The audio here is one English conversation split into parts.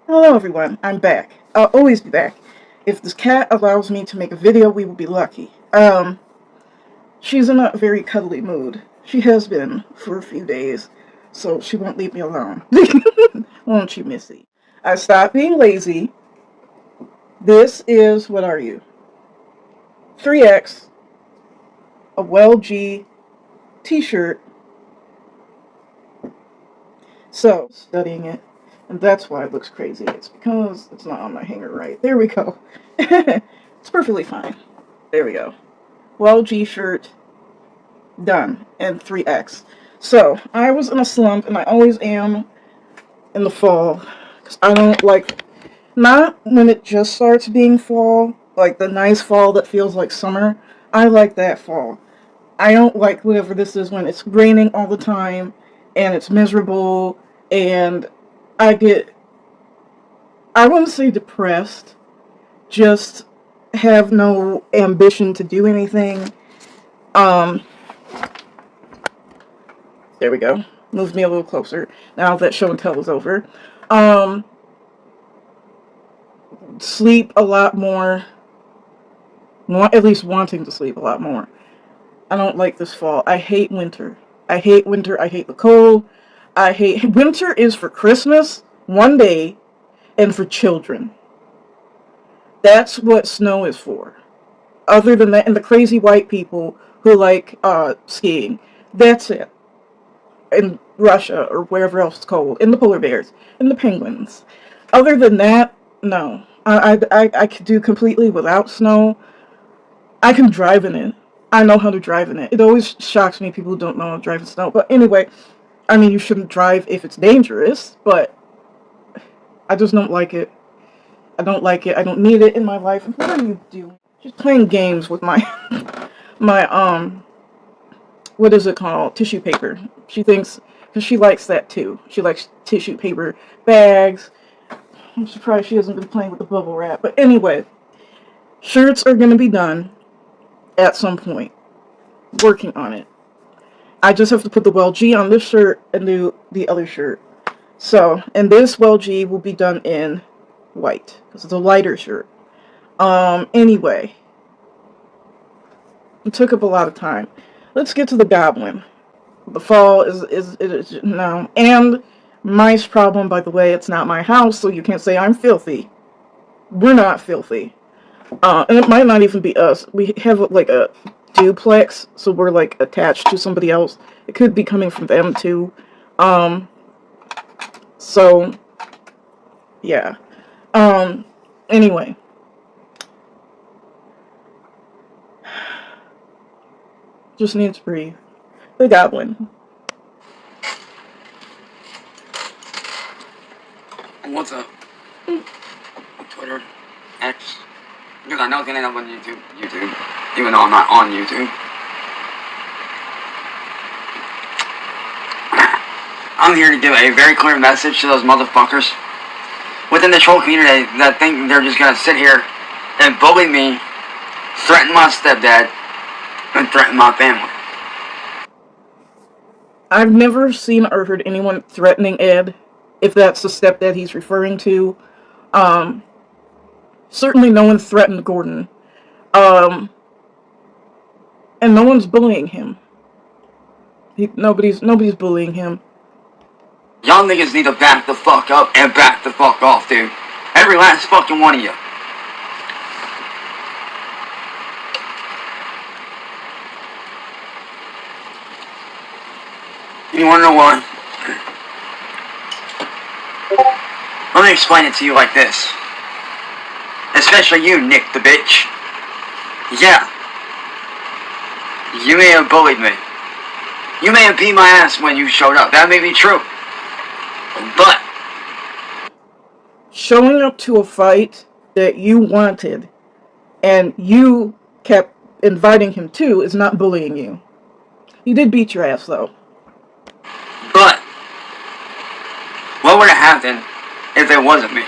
Hello everyone, I'm back. I'll always be back. If this cat allows me to make a video, we will be lucky. She's in a very cuddly mood. She has been for a few days, so she won't leave me alone. Won't you, Missy? I stopped being lazy. This is, what are you? Cyraxx, a well G t-shirt. So, studying it. And that's why it looks crazy. It's because it's not on my hanger right. There we go. It's perfectly fine. There we go. Well G shirt. Done. And Cyraxx. So, I was in a slump, and I always am in the fall. Because I don't like... Not when it just starts being fall. Like the nice fall that feels like summer. I like that fall. I don't like whatever this is when it's raining all the time. And it's miserable. And I get... I wouldn't say depressed. Just have no ambition to do anything. There we go. Moved me a little closer. Now that show and tell is over. Sleep a lot more. At least wanting to sleep a lot more. I don't like this fall. I hate winter. I hate winter. I hate the cold. I hate... Winter is for Christmas, one day, and for children. That's what snow is for. Other than that, and the crazy white people who like skiing. That's it. In Russia or wherever else it's cold. And the polar bears. And the penguins. Other than that, no. I could do completely without snow. I can drive in it. I know how to drive in it. It always shocks me people who don't know how to drive in snow. But anyway, I mean, you shouldn't drive if it's dangerous, but I just don't like it. I don't like it. I don't need it in my life. What are you doing? Just playing games with my what is it called? Tissue paper. She thinks, because she likes that too. She likes tissue paper bags. I'm surprised she hasn't been playing with the bubble wrap. But anyway, shirts are going to be done at some point. Working on it. I just have to put the well G on this shirt and do the other shirt. So, and this well G will be done in white, because it's a lighter shirt. Anyway. It took up a lot of time. Let's get to the goblin. The fall is no. And mice problem, by the way, it's not my house, so you can't say I'm filthy. We're not filthy. And it might not even be us. We have like a duplex, so we're like attached to somebody else. It could be coming from them too. So yeah. Anyway. Just need to breathe. The goblin. What's up? Twitter, X. You got nothing up on YouTube. Even though I'm not on YouTube. I'm here to give a very clear message to those motherfuckers within the troll community that think they're just gonna sit here and bully me, threaten my stepdad, and threaten my family. I've never seen or heard anyone threatening Ed, if that's the stepdad he's referring to. Certainly no one threatened Gordon. And no one's bullying him. Nobody's bullying him. Y'all niggas need to back the fuck up and back the fuck off, dude. Every last fucking one of you. You wanna know why? Let me explain it to you like this. Especially you, Nick the bitch. Yeah. You may have bullied me. You may have beat my ass when you showed up. That may be true. But showing up to a fight that you wanted and you kept inviting him to is not bullying you. He did beat your ass though. But what would have happened if it wasn't me?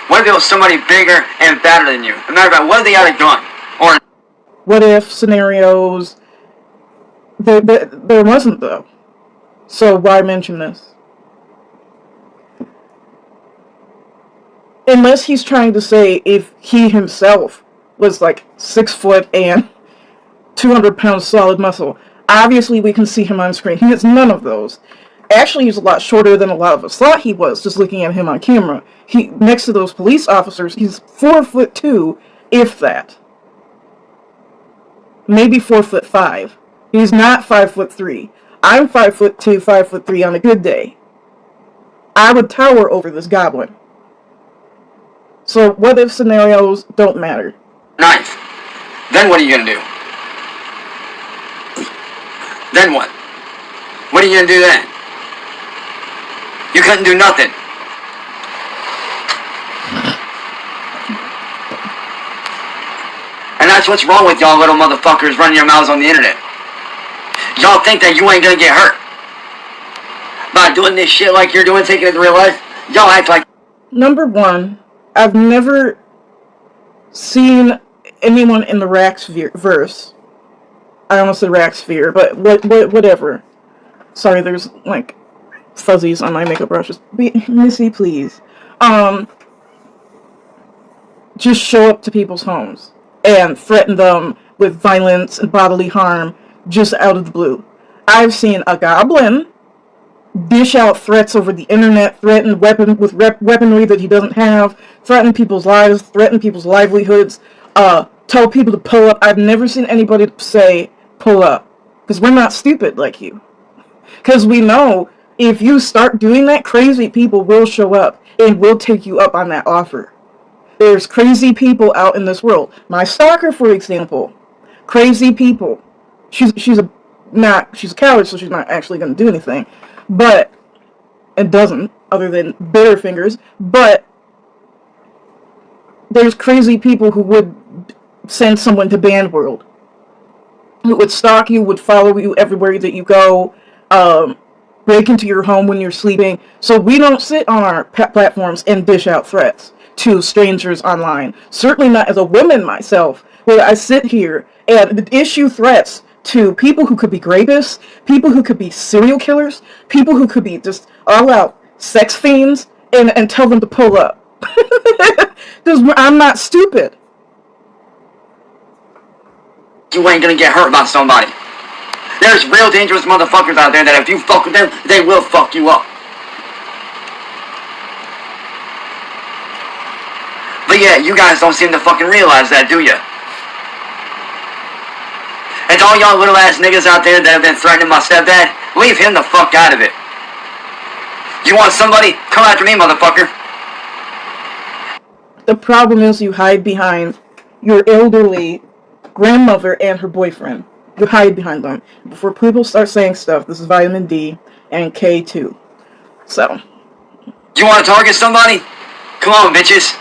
What if it was somebody bigger and badder than you? As a matter of fact, what if they had a gun? Or what if scenarios? There wasn't though. So why mention this? Unless he's trying to say if he himself was like 6 foot and 200 pounds solid muscle. Obviously, we can see him on screen. He is none of those. Actually, he's a lot shorter than a lot of us thought he was, just looking at him on camera. He, next to those police officers, he's 4'2", if that. Maybe 4'5". He's not 5'3". I'm 5'2", 5'3" on a good day. I would tower over this goblin. So what if scenarios don't matter. Knife. Then what are you gonna do? Then what? What are you gonna do then? You couldn't do nothing. And that's what's wrong with y'all little motherfuckers running your mouths on the internet. Y'all think that you ain't gonna get hurt by doing this shit like you're doing, taking it to real life. Y'all act like... Number one, I've never seen anyone in the Cyraxx verse. I almost said Cyraxx, but whatever. Sorry, there's like fuzzies on my makeup brushes. Missy, please. Just show up to people's homes and threaten them with violence and bodily harm just out of the blue. I've seen a goblin dish out threats over the internet, threaten weaponry that he doesn't have, threaten people's lives, threaten people's livelihoods, tell people to pull up. I've never seen anybody say, pull up. Because we're not stupid like you. Because we know if you start doing that, crazy people will show up and will take you up on that offer. There's crazy people out in this world. My stalker, for example, crazy people. She's a coward, so she's not actually going to do anything. But, it doesn't, other than bitter fingers, but there's crazy people who would send someone to banned world. Who would stalk you, would follow you everywhere that you go, break into your home when you're sleeping. So we don't sit on our platforms and dish out threats to strangers online. Certainly not as a woman myself, where I sit here and issue threats to people who could be rapists, people who could be serial killers, people who could be just all-out sex fiends, and tell them to pull up. Because I'm not stupid. You ain't gonna get hurt by somebody. There's real dangerous motherfuckers out there that if you fuck with them, they will fuck you up. But yeah, you guys don't seem to fucking realize that, do ya? And to all y'all little ass niggas out there that have been threatening my stepdad, leave him the fuck out of it. You want somebody? Come after me, motherfucker. The problem is you hide behind your elderly grandmother and her boyfriend. You hide behind them. Before people start saying stuff, this is vitamin D and K2. So. You want to target somebody? Come on, bitches.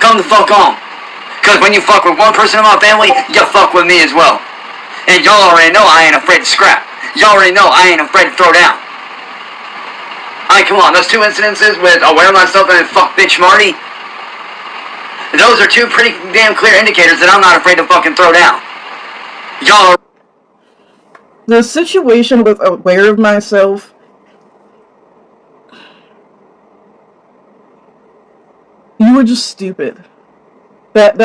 Come the fuck on. Because when you fuck with one person in my family, you fuck with me as well. And y'all already know I ain't afraid to scrap. Y'all already know I ain't afraid to throw down. Come on, those two incidences with Aware Myself and Fuck Bitch Marty, those are two pretty damn clear indicators that I'm not afraid to fucking throw down. Y'all are... The situation with Aware of Myself, you were just stupid. That's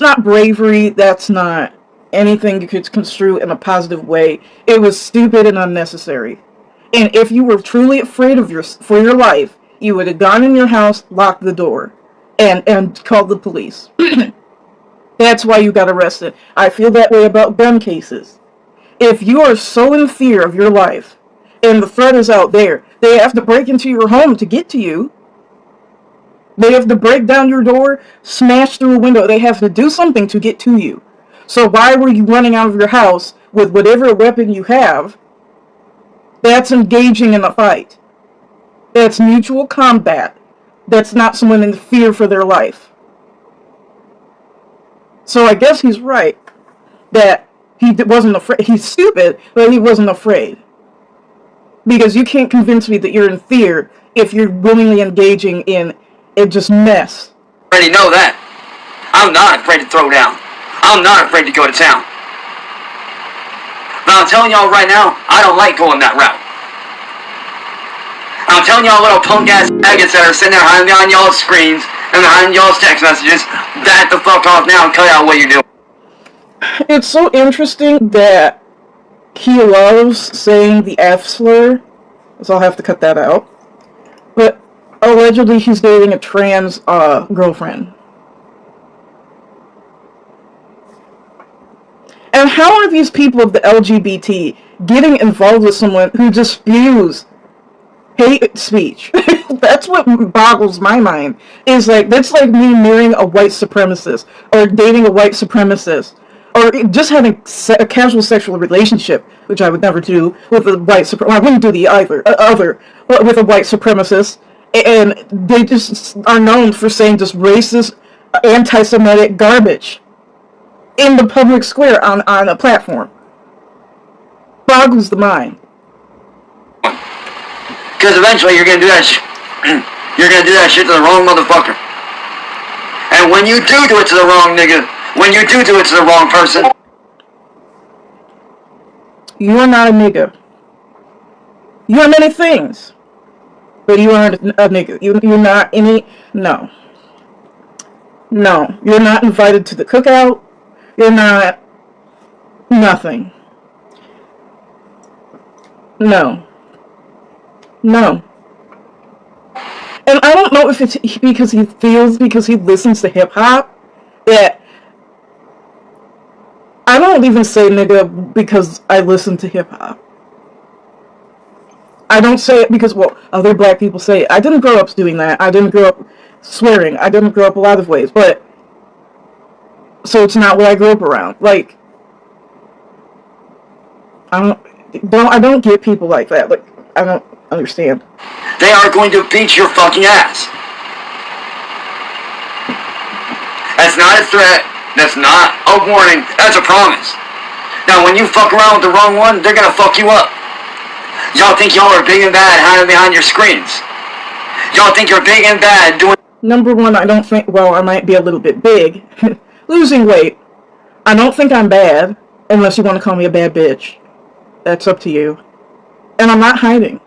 not bravery, that's not anything you could construe in a positive way. It was stupid and unnecessary. And if you were truly afraid for your life, you would have gone in your house, locked the door, and called the police. That's why you got arrested. I feel that way about gun cases. If you are so in fear of your life, and the threat is out there, they have to break into your home to get to you. They have to break down your door, smash through a window. They have to do something to get to you. So why were you running out of your house with whatever weapon you have? That's engaging in a fight. That's mutual combat. That's not someone in fear for their life. So I guess he's right that he wasn't afraid. He's stupid, but he wasn't afraid. Because you can't convince me that you're in fear if you're willingly engaging in just mess. Already know that. I'm not afraid to throw down. I'm not afraid to go to town. But I'm telling y'all right now, I don't like going that route. I'm telling y'all little punk ass faggots that are sitting there hiding behind y'all's screens and behind y'all's text messages, back the fuck off now and cut out what you're doing. It's so interesting that he loves saying the F slur, so I'll have to cut that out. But allegedly he's dating a trans girlfriend. And how are these people of the LGBT getting involved with someone who just spews hate speech? That's what boggles my mind. Is like, that's like me marrying a white supremacist, or dating a white supremacist, or just having a casual sexual relationship, which I would never do with a white supremacist. I wouldn't do the other, but with a white supremacist. And they just are known for saying just racist, anti-Semitic garbage in the public square on a platform. Boggles the mind. Because eventually you're gonna do that you're gonna do that shit to the wrong motherfucker. And when you do it to the wrong nigga, when you do it to the wrong person, you are not a nigga. You are many things, but you aren't a nigga. You're not any. No, you're not invited to the cookout. You're not nothing. No. And I don't know if it's because he listens to hip hop, that I don't even say nigga because I listen to hip hop. I don't say it because, well, other black people say it. I didn't grow up doing that. I didn't grow up swearing. I didn't grow up a lot of ways, but so it's not what I grew up around. Like, I don't get people like that. Like, I don't understand. They are going to beat your fucking ass. That's not a threat. That's not a warning. That's a promise. Now, when you fuck around with the wrong one, they're gonna fuck you up. Y'all think y'all are big and bad hiding behind your screens. Y'all think you're big and bad doing... Number one, I don't think, well, I might be a little bit big. Losing weight. I don't think I'm bad, unless you want to call me a bad bitch. That's up to you. And I'm not hiding.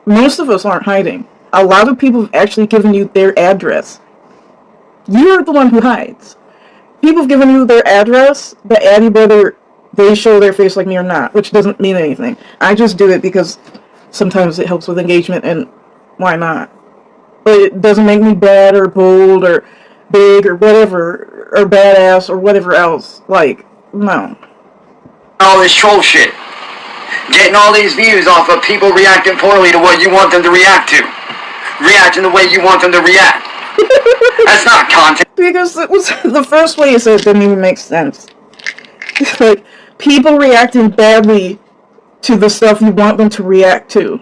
Most of us aren't hiding. A lot of people have actually given you their address. You're the one who hides. People have given you their address, but add whether they show their face like me or not, which doesn't mean anything. I just do it because sometimes it helps with engagement, and why not? But it doesn't make me bad or bold or big or whatever, or badass or whatever else. Like, no. All this troll shit. Getting all these views off of people reacting poorly to what you want them to react to. Reacting the way you want them to react. That's not content. Because it was the first way you said it didn't even make sense. Like, people reacting badly to the stuff you want them to react to.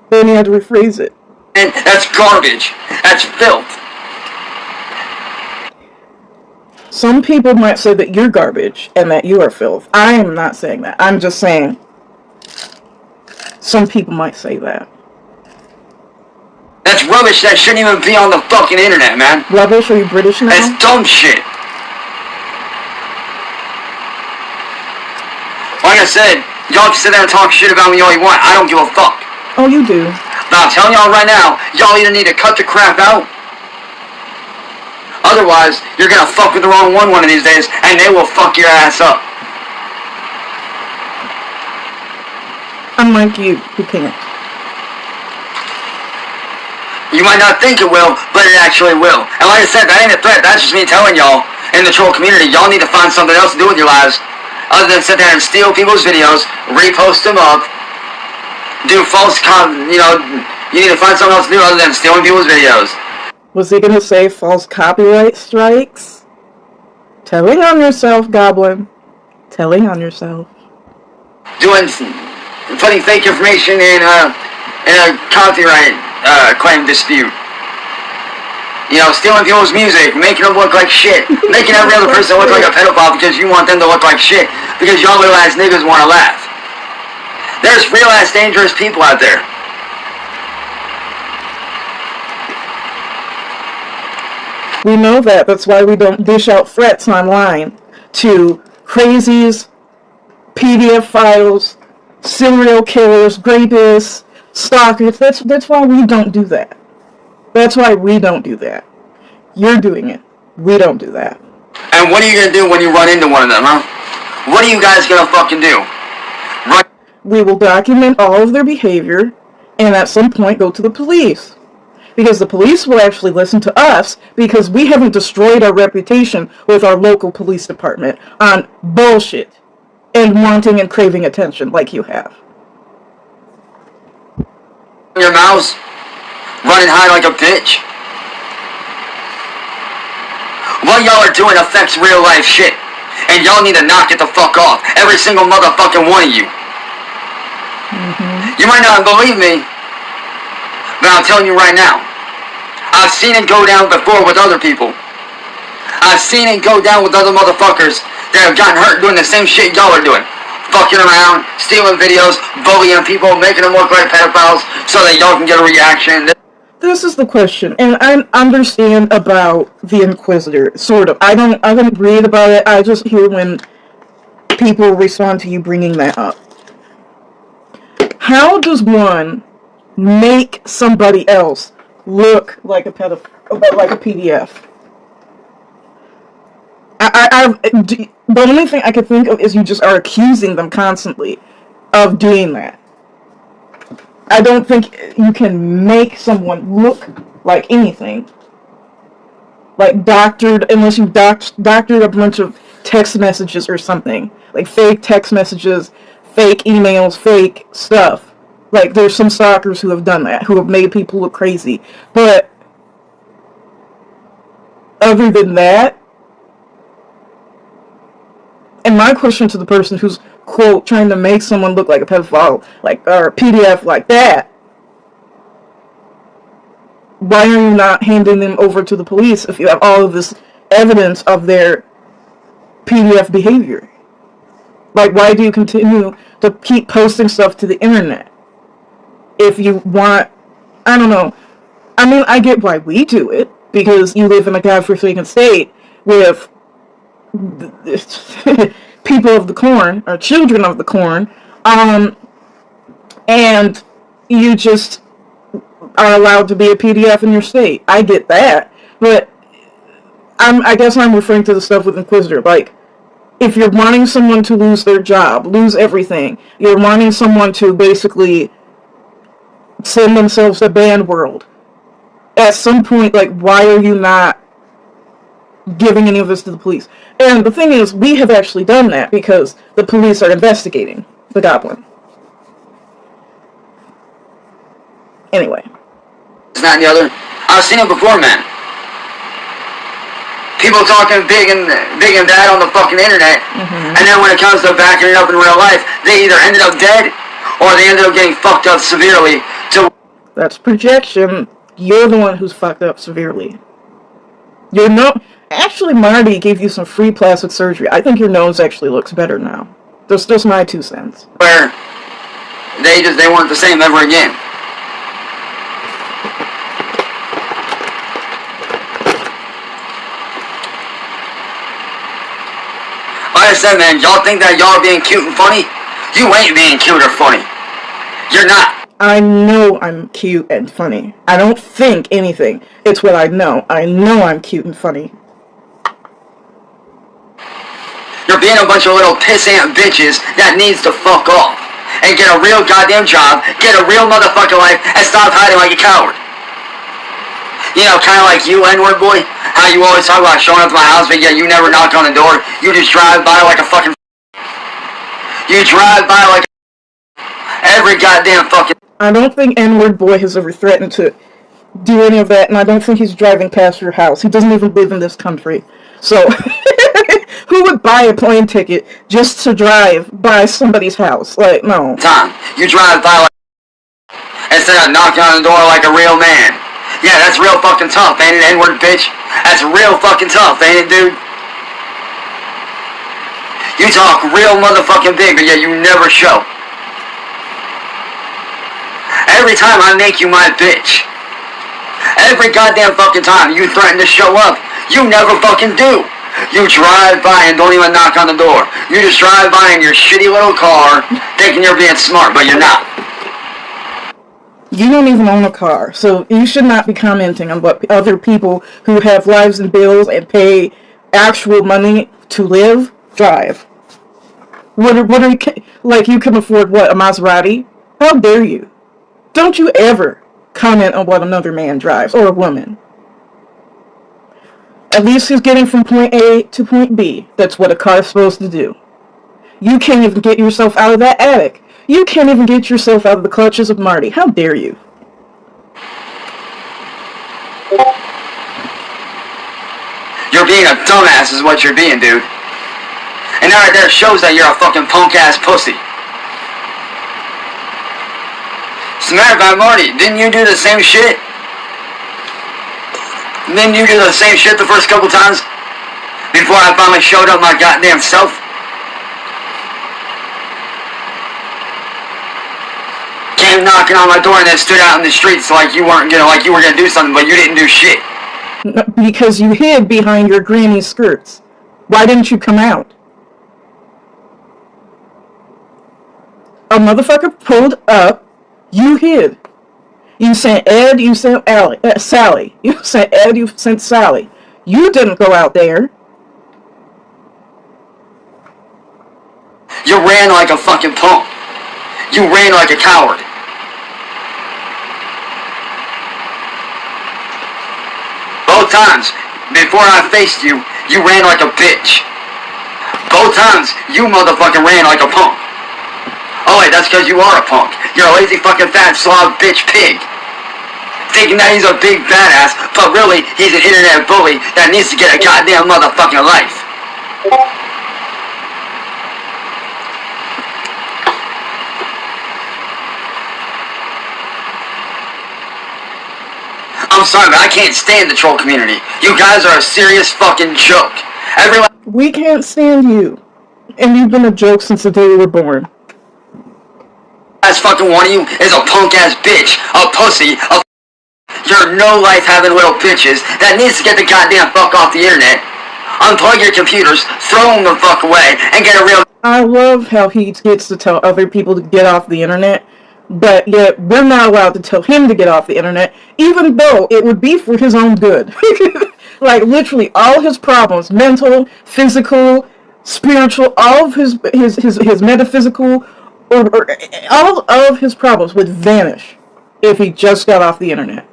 Then you had to rephrase it. And that's garbage. That's filth. Some people might say that you're garbage and that you are filth. I am not saying that. I'm just saying some people might say that. That's rubbish. That shouldn't even be on the fucking internet, man. Rubbish? Are you British now? That's dumb shit. Like I said, y'all can sit there and talk shit about me all you want. I don't give a fuck. Oh, you do. But I'm telling y'all right now, y'all either need to cut the crap out. Otherwise, you're gonna fuck with the wrong one of these days, and they will fuck your ass up. Unlike you, who can't. You might not think it will, but it actually will. And like I said, that ain't a threat. That's just me telling y'all, in the troll community, y'all need to find something else to do with your lives, other than sit there and steal people's videos, repost them up, do false you need to find something else to do other than stealing people's videos. Was he gonna say false copyright strikes? Telling on yourself, Goblin. Telling on yourself. Putting fake information in a copyright claim dispute. You know, stealing people's music, making them look like shit, making every other person look like a pedophile because you want them to look like shit, because y'all little ass niggas want to laugh. There's real ass dangerous people out there. We know that. That's why we don't dish out threats online to crazies PDF files, serial killers, rapists, stalkers. That's why we don't do that. That's why we don't do that. You're doing it. We don't do that. And what are you gonna do when you run into one of them, huh? What are you guys gonna fucking do? We will document all of their behavior and at some point go to the police. Because the police will actually listen to us because we haven't destroyed our reputation with our local police department on bullshit and wanting and craving attention like you have. Your mouse, running high like a bitch. What y'all are doing affects real life shit. And y'all need to knock it the fuck off. Every single motherfucking one of you. You might not believe me, but I'm telling you right now. I've seen it go down before with other people. I've seen it go down with other motherfuckers that have gotten hurt doing the same shit y'all are doing. Fucking around, stealing videos, bullying people, making them look like pedophiles so that y'all can get a reaction. This is the question, and I understand about the Inquisitor, sort of. I don't read about it, I just hear when people respond to you bringing that up. How does one make somebody else look like a PDF? The only thing I could think of is you just are accusing them constantly of doing that. I don't think you can make someone look like anything. Like doctored, unless you doctored a bunch of text messages or something. Like fake text messages, fake emails, fake stuff. Like there's some stalkers who have done that, who have made people look crazy. But other than that, and my question to the person who's, quote, trying to make someone look like a pedophile, like, or a PDF like that, why are you not handing them over to the police if you have all of this evidence of their PDF behavior? Like, why do you continue to keep posting stuff to the internet? If you want, I don't know. I mean, I get why we do it, because you live in a godforsaken state with people of the corn, or children of the corn, and you just are allowed to be a PDF in your state. I get that, but I guess I'm referring to the stuff with Inquisitor. Like, if you're wanting someone to lose their job, lose everything, you're wanting someone to basically send themselves to banned world, at some point, like, why are you not giving any of this to the police? And the thing is, we have actually done that because the police are investigating the goblin. Anyway. It's not the other. I've seen it before, man. People talking big and bad on the fucking internet, and then when it comes to backing it up in real life, they either ended up dead or they ended up getting fucked up severely. That's projection. You're the one who's fucked up severely. Your nose. Actually, Marty gave you some free plastic surgery. I think your nose actually looks better now. That's just my 2 cents. Where they weren't the same ever again. Like I said, man, y'all think that y'all are being cute and funny? You ain't being cute or funny. You're not. I know I'm cute and funny. I don't think anything. It's what I know. I know I'm cute and funny. You're being a bunch of little pissant bitches that needs to fuck off and get a real goddamn job, get a real motherfucking life, and stop hiding like a coward. You know, kind of like you, N-word boy, how you always talk about showing up to my house, but yet you never knock on the door. You just drive by like a fucking... You drive by like every goddamn fucking... I don't think N-word boy has ever threatened to do any of that, and I don't think he's driving past your house. He doesn't even live in this country. So, who would buy a plane ticket just to drive by somebody's house? Like, no. Time. You drive by like... instead of knocking on the door like a real man. Yeah, that's real fucking tough, ain't it, N-word bitch? That's real fucking tough, ain't it, dude? You talk real motherfucking big, but yet you never show. Every time I make you my bitch. Every goddamn fucking time you threaten to show up, you never fucking do. You drive by and don't even knock on the door. You just drive by in your shitty little car thinking you're being smart, but you're not. You don't even own a car, so you should not be commenting on what other people who have lives and bills and pay actual money to live drive. What are you, like you can afford what, a Maserati? How dare you? Don't you ever comment on what another man drives, or a woman. At least he's getting from point A to point B. That's what a car is supposed to do. You can't even get yourself out of that attic. You can't even get yourself out of the clutches of Marty. How dare you? You're being a dumbass is what you're being, dude. And that right there shows that you're a fucking punk-ass pussy. As a matter of fact, Marty, didn't you do the same shit? Didn't you do the same shit the first couple times? Before I finally showed up my goddamn self? Came knocking on my door and then stood out in the streets like you weren't gonna, like you were gonna do something, but you didn't do shit. Because you hid behind your granny's skirts. Why didn't you come out? A motherfucker pulled up, you hid. You sent Ed, you sent Sally. You sent Ed, you sent Sally. You didn't go out there. You ran like a fucking punk. You ran like a coward. Both times, before I faced you, you ran like a bitch. Both times, you motherfucking ran like a punk. Oh wait, that's because you are a punk. You're a lazy fucking fat slob bitch pig. Thinking that he's a big badass, but really, he's an internet bully that needs to get a goddamn motherfucking life. I'm sorry, but I can't stand the troll community. You guys are a serious fucking joke. Everyone... We can't stand you. And you've been a joke since the day you were born. Last fucking one of you is a punk-ass bitch, a pussy, a... You're no-life having little bitches that needs to get the goddamn fuck off the internet. Unplug your computers, throw them the fuck away, and get a real... I love how he gets to tell other people to get off the internet, but yet we're not allowed to tell him to get off the internet, even though it would be for his own good. Like, literally, all his problems, mental, physical, spiritual, all of his metaphysical, or all of his problems would vanish if he just got off the internet.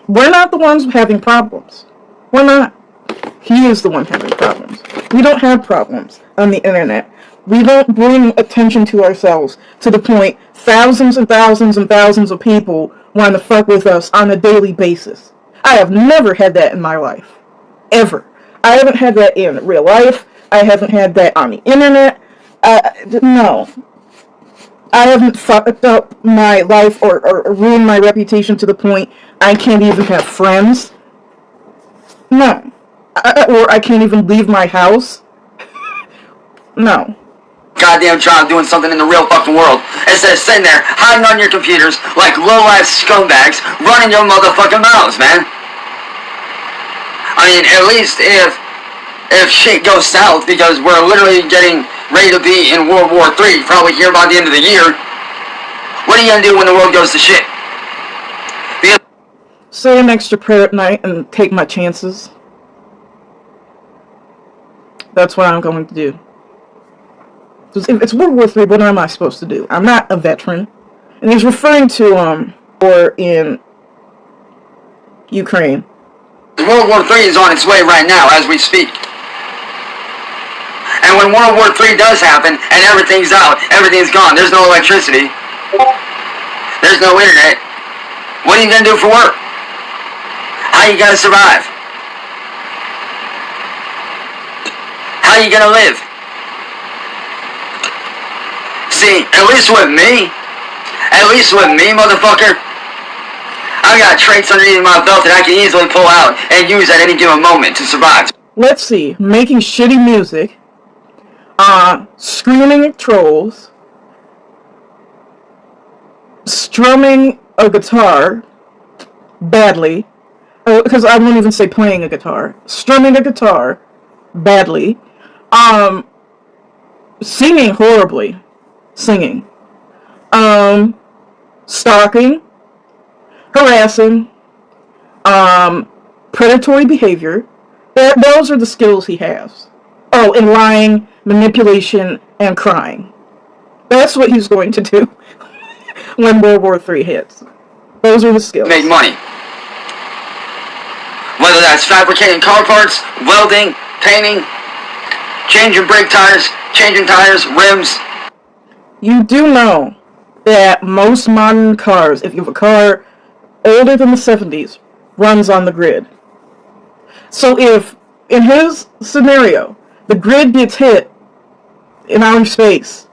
We're not the ones having problems. We're not. He is the one having problems. We don't have problems on the internet. We don't bring attention to ourselves to the point thousands and thousands and thousands of people want to fuck with us on a daily basis. I have never had that in my life. Ever. I haven't had that in real life. I haven't had that on the internet. No. I haven't fucked up my life or ruined my reputation to the point I can't even have friends. No. Or I can't even leave my house. No. Goddamn job doing something in the real fucking world instead of sitting there hiding on your computers like low-life scumbags running your motherfucking mouths, man. I mean, at least if shit goes south, because we're literally getting ready to be in World War III, probably here by the end of the year, what are you gonna do when the world goes to shit? Say an extra prayer at night and take my chances. That's what I'm going to do. If it's World War III, what am I supposed to do? I'm not a veteran. And he's referring to war in Ukraine. World War III is on its way right now as we speak. And when World War III does happen and everything's out, everything's gone, there's no electricity, there's no internet, what are you gonna do for work? How are you gonna survive? How are you gonna live? See, at least with me, motherfucker, I got traits underneath my belt that I can easily pull out and use at any given moment to survive. Let's see, making shitty music, screaming at trolls, strumming a guitar badly, because I won't even say playing a guitar, strumming a guitar badly, singing horribly, singing, stalking, harassing, predatory behavior. Those are the skills he has. Oh, and lying, manipulation, and crying. That's what he's going to do when World War III hits. Those are the skills. Make money. Whether that's fabricating car parts, welding, painting, changing brake tires, changing tires, rims. You do know that most modern cars, if you have a car older than the 70s, runs on the grid. So if, in his scenario, the grid gets hit in outer space,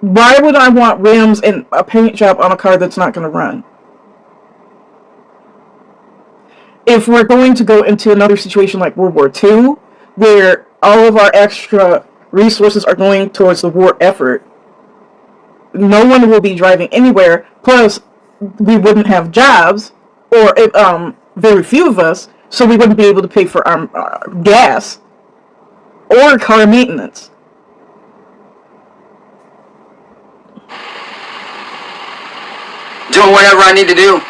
why would I want rims and a paint job on a car that's not going to run? If we're going to go into another situation like World War II, where all of our extra resources are going towards the war effort, no one will be driving anywhere, plus we wouldn't have jobs, or very few of us, so we wouldn't be able to pay for our gas or car maintenance. Doing whatever I need to do.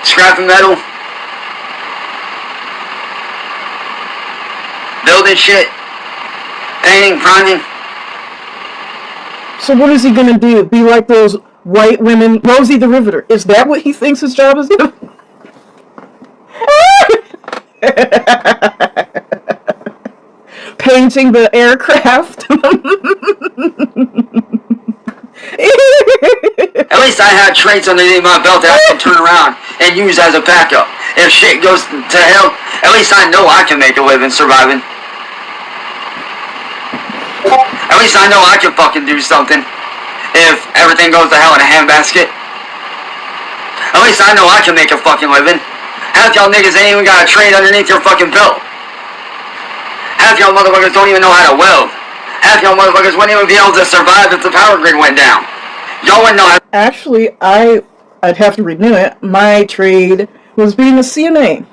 Scrapping metal. Building shit. Painting, priming. So what is he gonna do? Be like those white women? Rosie the Riveter. Is that what he thinks his job is doing? Painting the aircraft. At least I have traits underneath my belt that I can turn around and use as a backup. If shit goes to hell, at least I know I can make a living surviving. At least I know I can fucking do something if everything goes to hell in a handbasket. At least I know I can make a fucking living. Half y'all niggas ain't even got a trade underneath your fucking belt. Half y'all motherfuckers don't even know how to weld. Half y'all motherfuckers wouldn't even be able to survive if the power grid went down. Y'all wouldn't know how. Actually, I'd have to renew it. My trade was being a CNA.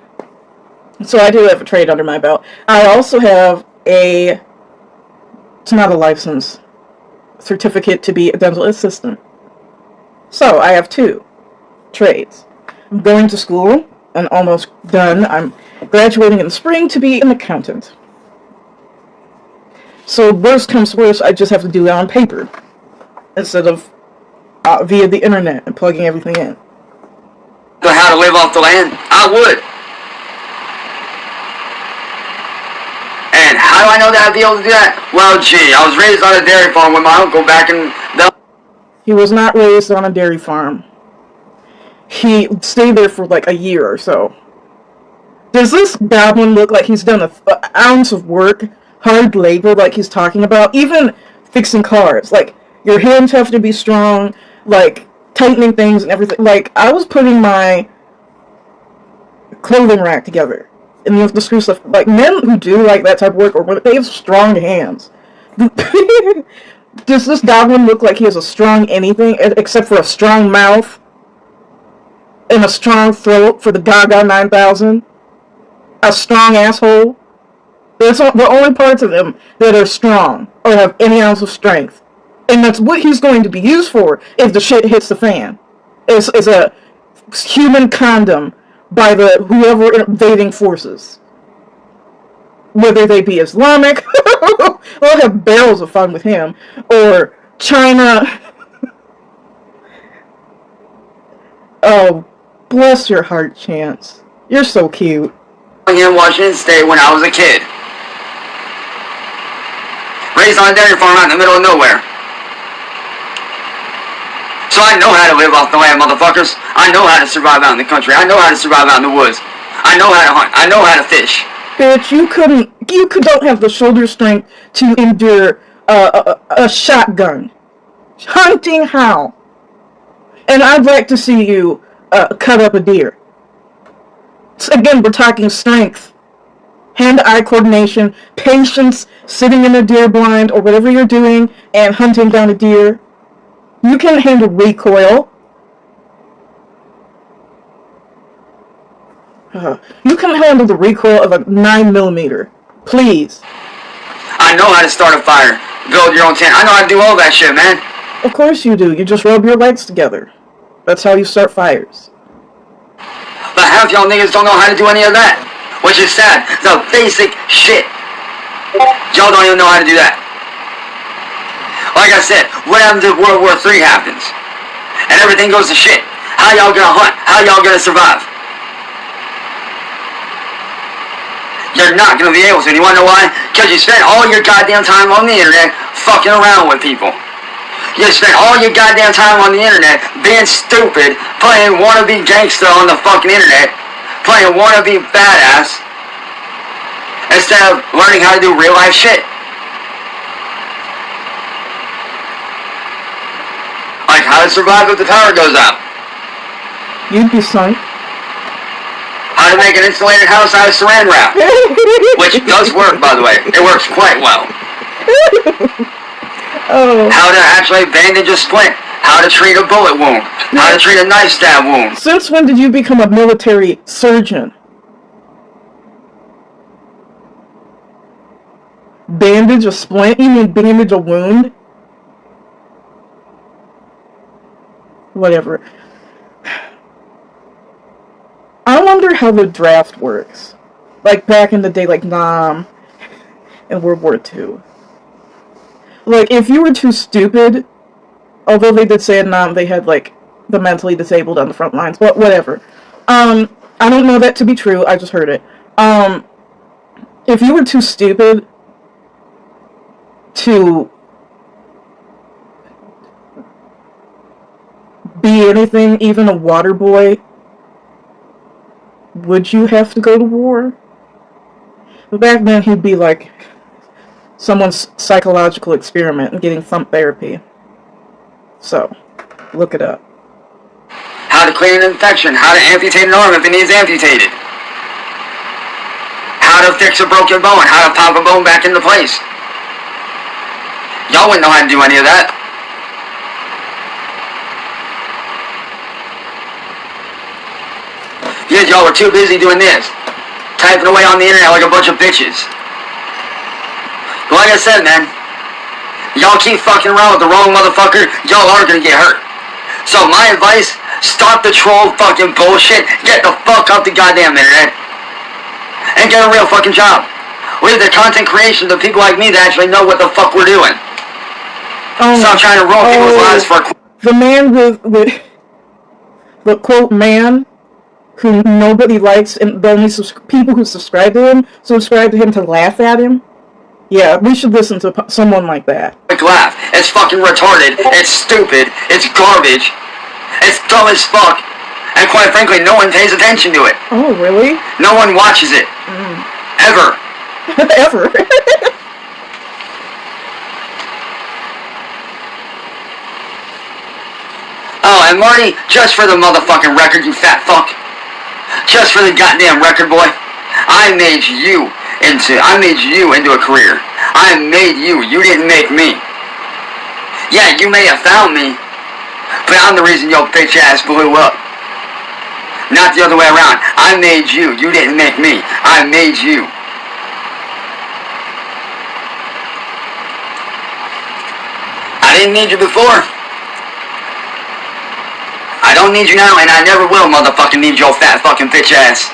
So I do have a trade under my belt. I also have it's not a license, certificate to be a dental assistant. So I have 2 trades. I'm going to school and almost done. I'm graduating in the spring to be an accountant. So worst comes to worst, I just have to do it on paper instead of via the internet and plugging everything in. How to live off the land? I would. And how do I know that I'd be able to do that? Well, gee, I was raised on a dairy farm with my uncle back in the... He was not raised on a dairy farm. He stayed there for like a year or so. Does this goblin look like he's done an ounce of work, hard labor like he's talking about? Even fixing cars. Like, your hands have to be strong, like, tightening things and everything. Like, I was putting my clothing rack together. And the screw stuff. Like, men who do, like, that type of work, or they have strong hands. Does this goblin look like he has a strong anything, except for a strong mouth? And a strong throat for the Gaga 9000? A strong asshole? That's the only parts of him that are strong, or have any ounce of strength. And that's what he's going to be used for if the shit hits the fan. Is a human condom by the whoever invading forces. Whether they be Islamic, we'll have barrels of fun with him, or China. Oh, bless your heart, Chance. You're so cute. In Washington State when I was a kid. Raised on a dairy farm out in the middle of nowhere. So I know how to live off the land, motherfuckers. I know how to survive out in the country. I know how to survive out in the woods. I know how to hunt. I know how to fish. Bitch, you don't have the shoulder strength to endure a shotgun. Hunting how? And I'd like to see you cut up a deer. So again, we're talking strength, hand-eye coordination, patience, sitting in a deer blind or whatever you're doing and hunting down a deer. You can handle recoil. You can handle the recoil of a 9mm. Please. I know how to start a fire, build your own tent. I know how to do all that shit, man. Of course you do. You just rub your legs together. That's how you start fires. But half y'all niggas don't know how to do any of that. Which is sad. The basic shit. Y'all don't even know how to do that. Like I said, what happens if World War III happens? And everything goes to shit. How y'all gonna hunt? How y'all gonna survive? You're not gonna be able to. And you wanna know why? Because you spent all your goddamn time on the internet fucking around with people. You spent all your goddamn time on the internet being stupid, playing wannabe gangster on the fucking internet, playing wannabe badass, instead of learning how to do real life shit. Like how to survive if the power goes out. You'd be sunk. How to make an insulated house out of saran wrap. Which does work, by the way. It works quite well. Oh. How to actually bandage a splint. How to treat a bullet wound. How to treat a knife stab wound. Since when did you become a military surgeon? Bandage a splint? You mean bandage a wound? Whatever. I wonder how the draft works. Like back in the day, like Nam in World War II. Like, if you were too stupid, although they did say in Nam they had, like, the mentally disabled on the front lines, but whatever. I don't know that to be true, I just heard it. If you were too stupid to be anything, even a water boy, would you have to go to war? But back then he'd be like someone's psychological experiment and getting thump therapy. So, look it up. How to clean an infection. How to amputate an arm if it needs amputated. How to fix a broken bone. How to pop a bone back into place. Y'all wouldn't know how to do any of that. Because y'all were too busy doing this. Typing away on the internet like a bunch of bitches. But like I said, man, y'all keep fucking around with the wrong motherfucker, y'all are gonna get hurt. So my advice, stop the troll fucking bullshit, get the fuck off the goddamn internet, and get a real fucking job. Leave the content creation to people like me that actually know what the fuck we're doing. Stop trying to ruin people's lives for the man with the quote man who nobody likes, and the only people who subscribe to him to laugh at him. Yeah, we should listen to someone like that. Laugh. It's fucking retarded. It's stupid. It's garbage. It's dumb as fuck. And quite frankly, no one pays attention to it. Oh, really? No one watches it. Ever. Ever. Oh, and Marty, just for the motherfucking record, you fat fuck. Just for the goddamn record, boy. I made you into a career. I made you. You didn't make me. Yeah, you may have found me, but I'm the reason your bitch ass blew up. Not the other way around. I made you. You didn't make me. I made you. I didn't need you before. I don't need you now, and I never will motherfucking need your fat fucking bitch ass.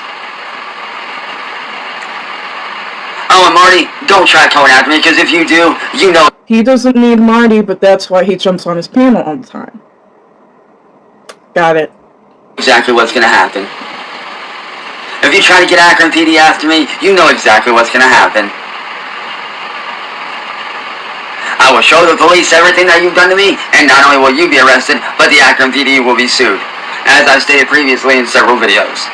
Oh, and Marty, don't try coming after me, because if you do, you know... He doesn't need Marty, but that's why he jumps on his panel all the time. Got it. Exactly what's gonna happen. If you try to get Akron PD after me, you know exactly what's gonna happen. I will show the police everything that you've done to me, and not only will you be arrested, but the Akron PD will be sued, as I've stated previously in several videos.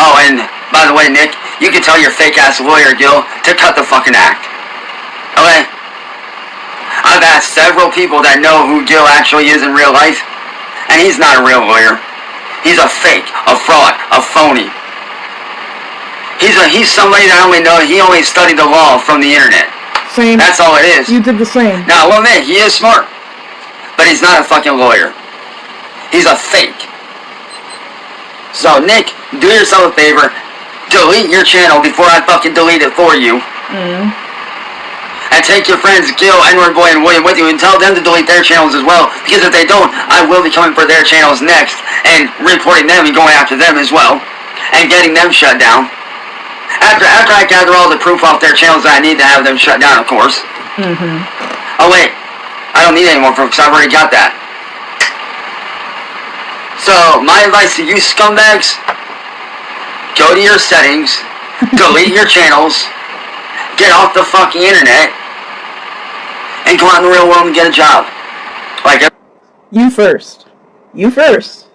Oh, and by the way, Nick, you can tell your fake-ass lawyer, Gil, to cut the fucking act. Okay? I've asked several people that know who Gil actually is in real life, and he's not a real lawyer. He's a fake, a fraud, a phony. He's somebody that he only studied the law from the internet. Same. That's all it is. You did the same. Now, well, man, he is smart, but he's not a fucking lawyer. He's a fake. So, Nick, do yourself a favor. Delete your channel before I fucking delete it for you. And take your friends Gil, Edward Boy, and William with you and tell them to delete their channels as well. Because if they don't, I will be coming for their channels next and reporting them and going after them as well. And getting them shut down. After I gather all the proof off their channels that I need to have them shut down, of course. Oh wait, I don't need any more proof because I've already got that. So, my advice to you scumbags, go to your settings, delete your channels, get off the fucking internet, and go out in the real world and get a job. Like you first. You first.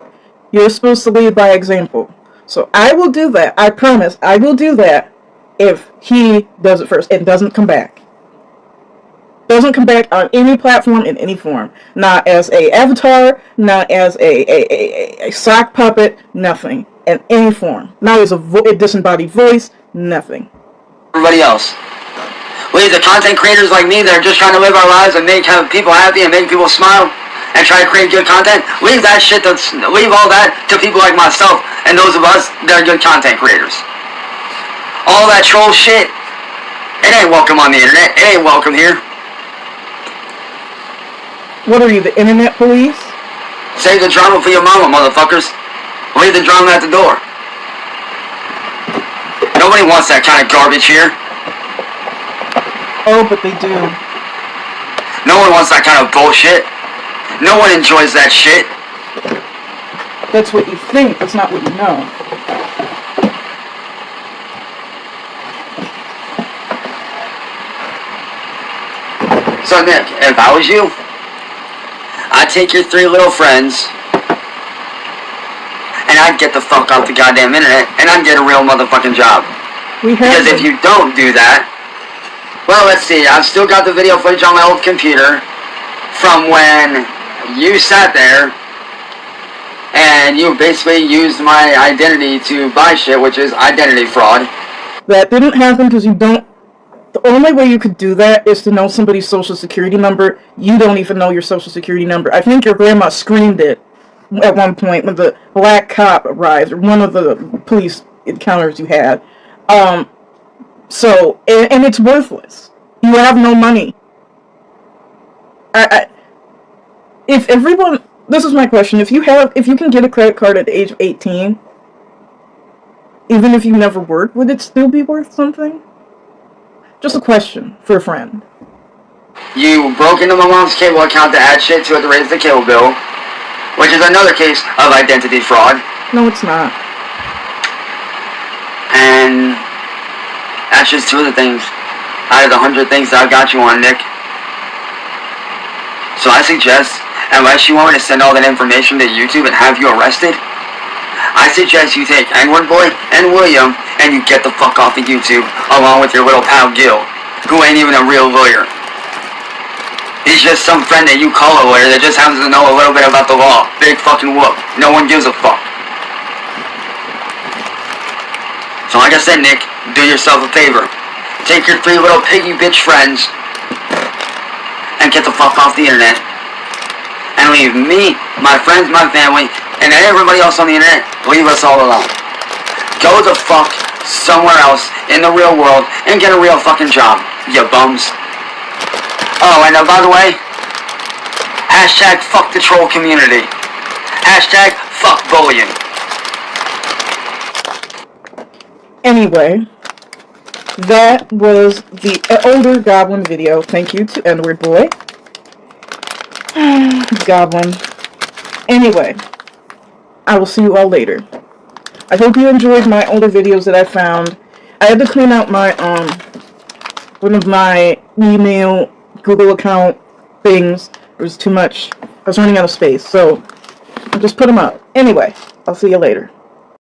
You're supposed to lead by example. So I will do that. I promise I will do that if he does it first and doesn't come back. Doesn't come back on any platform in any form. Not as a avatar, not as a sock puppet, nothing. In any form. Not as a disembodied voice, nothing. Everybody else. Leave the content creators like me that are just trying to live our lives and make people happy and make people smile and try to create good content. Leave that shit, leave all that to people like myself and those of us that are good content creators. All that troll shit, it ain't welcome on the internet. It ain't welcome here. What are you, the internet police? Save the drama for your mama, motherfuckers. Leave the drama at the door. Nobody wants that kind of garbage here. Oh, but they do. No one wants that kind of bullshit. No one enjoys that shit. That's what you think, that's not what you know. So Nick, if I was you, I'd take your 3 little friends and I'd get the fuck off the goddamn internet and I'd get a real motherfucking job. Because if you don't do that, well, let's see, I've still got the video footage on my old computer from when you sat there and you basically used my identity to buy shit, which is identity fraud. That didn't happen because you don't. The only way you could do that is to know somebody's social security number. You don't even know your social security number. I think your grandma screamed it at one point when the black cop arrived, or one of the police encounters you had. So, and it's worthless. You have no money. If everyone, this is my question, if you can get a credit card at the age of 18, even if you never worked, would it still be worth something? Just a question for a friend. You broke into my mom's cable account to add shit to it to raise the cable bill, which is another case of identity fraud. No, it's not. And that's just 2 of the things out of the 100 things that I've got you on, Nick. So I suggest, unless you want me to send all that information to YouTube and have you arrested, I suggest you take Edward Boy and William and you get the fuck off of YouTube along with your little pal Gil, who ain't even a real lawyer. He's just some friend that you call a lawyer that just happens to know a little bit about the law. Big fucking whoop. No one gives a fuck. So like I said, Nick, do yourself a favor. Take your 3 little piggy bitch friends and get the fuck off the internet. And leave me, my friends, my family, and everybody else on the internet, leave us all alone. Go the fuck somewhere else in the real world and get a real fucking job, you bums. Oh, and by the way, hashtag fuck the troll community. Hashtag fuck bullying. Anyway, that was the older Goblin video. Thank you to Edward Boy. Goblin. Anyway, I will see you all later. I hope you enjoyed my older videos that I found. I had to clean out my, one of my email, Google account things. There was too much. I was running out of space, so I just put them up. Anyway, I'll see you later.